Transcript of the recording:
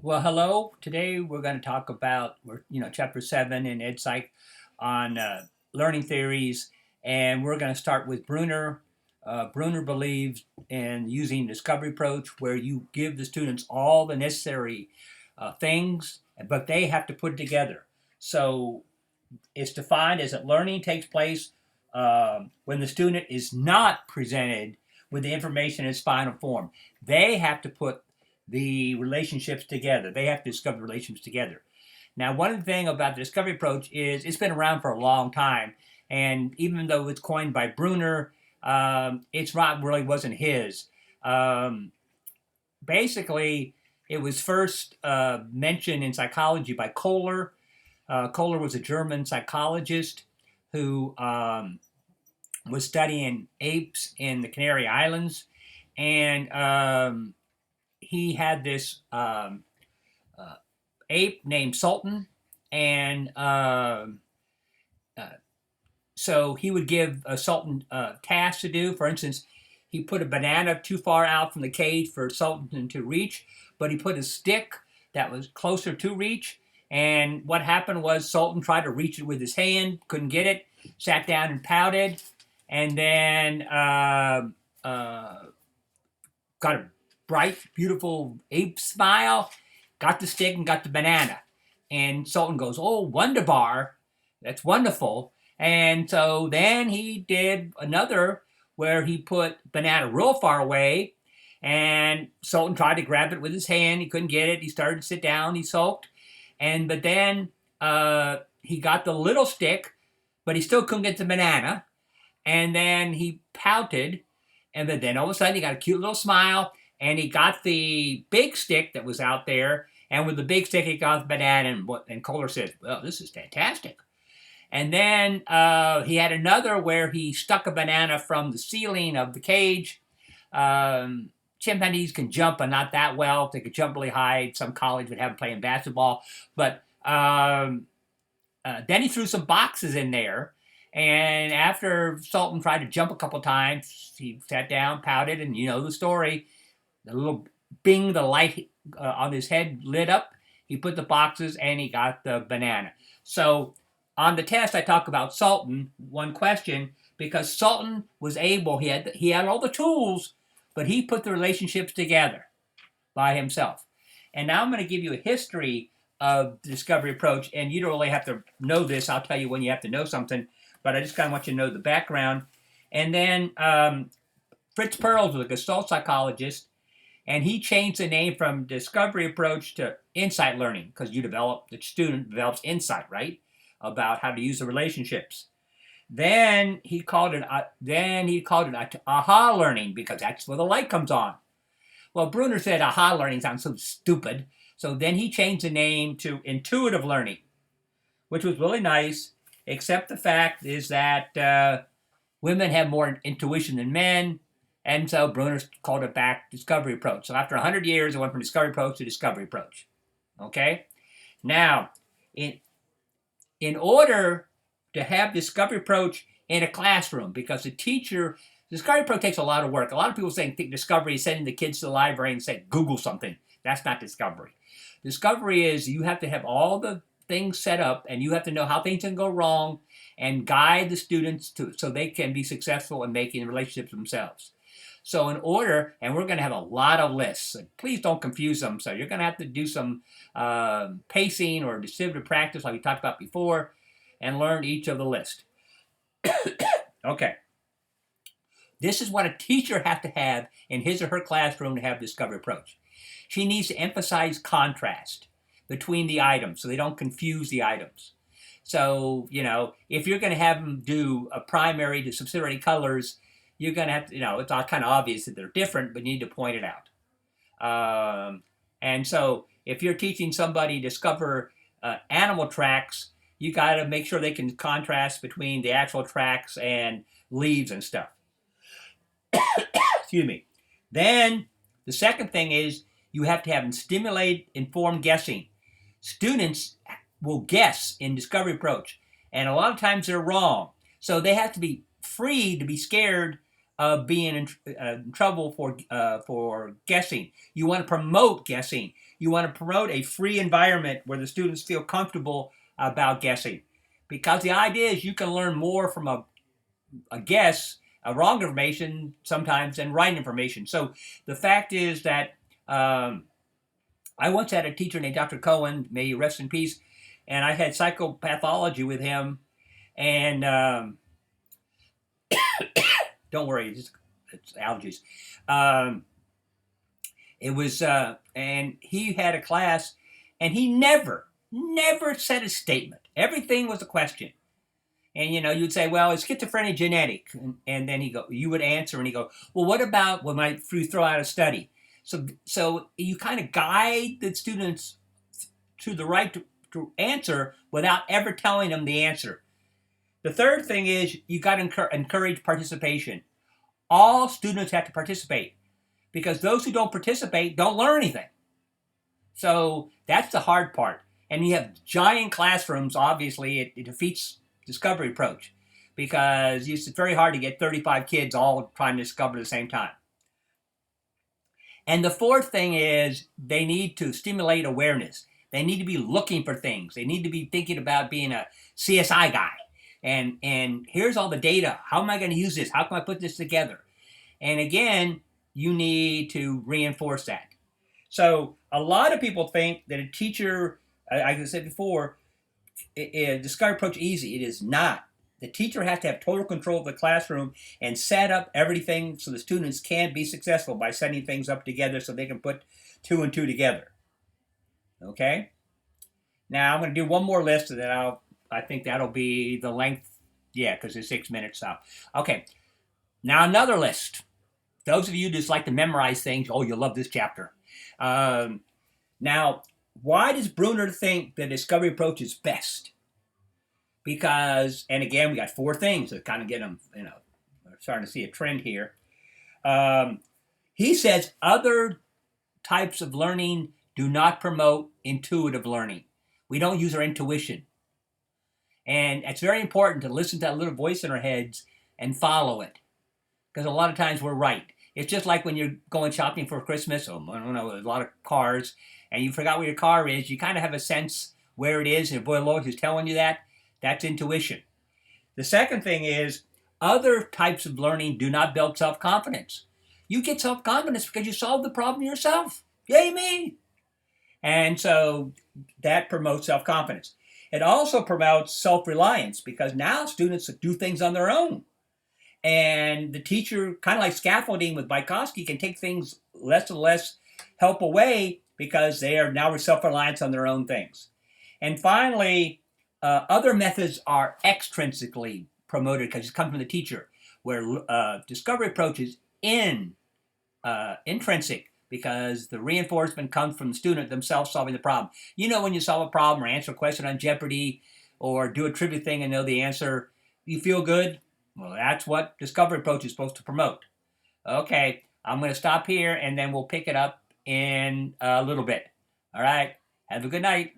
Well, hello. Today we're going to talk about chapter 7 in EdPsych on learning theories, and we're going to start with Bruner. Bruner believes in using discovery approach, where you give the students all the necessary things, but they have to put it together. So it's defined as that learning takes place when the student is not presented with the information in its final form. They have to put the relationships together. They have to discover the relationships together. Now, one thing about the discovery approach is it's been around for a long time, and even though it's coined by Bruner, it's not really wasn't his. Um, Basically, it was first mentioned in psychology by Kohler. Kohler was a German psychologist who was studying apes in the Canary Islands, and he had this uh, ape named Sultan, and uh, so he would give Sultan tasks to do. For instance, he put a banana too far out from the cage for Sultan to reach, but he put a stick that was closer to reach. And what happened was Sultan tried to reach it with his hand, couldn't get it, sat down and pouted, and then got a bright, beautiful ape smile, got the stick and got the banana. And Sultan goes, "Oh, wonderbar, that's wonderful." And so then he did another where he put banana real far away, and Sultan tried to grab it with his hand. He couldn't get it. He started to sit down. He sulked, but then he got the little stick, but he still couldn't get the banana. And then he pouted, and then all of a sudden he got a cute little smile, and he got the big stick that was out there, and with the big stick he got the banana, and Kohler says, "Well, this is fantastic." And then he had another where he stuck a banana from the ceiling of the cage. Chimpanzees can jump, but not that well. They could jump really high. Some college would have them playing basketball. But then he threw some boxes in there. And after Sultan tried to jump a couple times, he sat down, pouted, and you know the story. The little bing, the light on his head lit up. He put the boxes and he got the banana. So on the test, I talk about Sultan, one question, because Sultan was able, he had all the tools, but he put the relationships together by himself. And now I'm going to give you a history of the discovery approach, and you don't really have to know this. I'll tell you when you have to know something, but I just kind of want you to know the background. And then Fritz Perls was a Gestalt psychologist, and he changed the name from discovery approach to insight learning, because the student develops insight, right, about how to use the relationships. Then he called it aha learning, because that's where the light comes on. Well, Bruner said aha learning sounds so stupid, so then he changed the name to intuitive learning, which was really nice, except the fact is that women have more intuition than men, and so Bruner called it back discovery approach. So after 100 years, it went from discovery approach to discovery approach. Okay? Now, in order to have discovery approach in a classroom, because discovery approach takes a lot of work. A lot of people think discovery is sending the kids to the library and say, Google something. That's not discovery. Discovery is you have to have all the things set up, and you have to know how things can go wrong and guide the students so they can be successful in making relationships themselves. So and we're going to have a lot of lists. Please don't confuse them. So you're going to have to do some pacing or distributive practice like we talked about before and learn each of the list. Okay. This is what a teacher has to have in his or her classroom to have discovery approach. She needs to emphasize contrast between the items so they don't confuse the items. So, if you're going to have them do a primary to subsidiary colors, you're going to have to, it's all kind of obvious that they're different, but you need to point it out. And so if you're teaching somebody to discover animal tracks, you got to make sure they can contrast between the actual tracks and leaves and stuff. Excuse me. Then the second thing is you have to have them stimulate informed guessing. Students will guess in discovery approach, and a lot of times they're wrong. So they have to be free to be scared of being in trouble for guessing. You want to promote guessing. you want to promote a free environment where the students feel comfortable about guessing. Because the idea is you can learn more from a guess, a wrong information sometimes than right information. So the fact is that I once had a teacher named Dr. Cohen, may he rest in peace, and I had psychopathology with him. And don't worry, it's allergies. It was, and he had a class, and he never said a statement. Everything was a question. And you'd say, "Well, is schizophrenia genetic?" And then you would answer, and he'd go, "Well, what about when you throw out a study?" So you kind of guide the students to the right to answer without ever telling them the answer. The third thing is you got to encourage participation. All students have to participate because those who don't participate don't learn anything. So that's the hard part. And you have giant classrooms, obviously, it defeats discovery approach because it's very hard to get 35 kids all trying to discover at the same time. And the fourth thing is they need to stimulate awareness. They need to be looking for things. They need to be thinking about being a CSI guy. And here's all the data. How am I going to use this? How can I put this together? And again, you need to reinforce that. So a lot of people think that a teacher, like I said before, discovery approach easy. It is not. The teacher has to have total control of the classroom and set up everything so the students can be successful by setting things up together so they can put 2 and 2 together. Okay? Now I'm going to do one more list and then I think that'll be the length. Yeah, because it's 6 minutes now. Okay. Now another list. Those of you who just like to memorize things, oh, you'll love this chapter. Now, why does Bruner think the discovery approach is best? Because, and again, we got 4 things that kind of get them, we're starting to see a trend here. He says other types of learning do not promote intuitive learning. We don't use our intuition. And it's very important to listen to that little voice in our heads and follow it. Because a lot of times we're right. It's just like when you're going shopping for Christmas, or I don't know, a lot of cars, and you forgot where your car is, you kind of have a sense where it is, and boy, Lord, who's telling you that? That's intuition. The second thing is, other types of learning do not build self-confidence. You get self-confidence because you solve the problem yourself. Yay me! And so that promotes self-confidence. It also promotes self-reliance because now students do things on their own. And the teacher, kind of like scaffolding with Vygotsky, can take things less and less help away because they are now self-reliant on their own things. And finally, other methods are extrinsically promoted because it comes from the teacher, where discovery approach is intrinsic because the reinforcement comes from the student themselves solving the problem. When you solve a problem or answer a question on Jeopardy or do a trivia thing and know the answer, you feel good? Well, that's what discovery approach is supposed to promote. Okay, I'm going to stop here and then we'll pick it up in a little bit. All right, have a good night.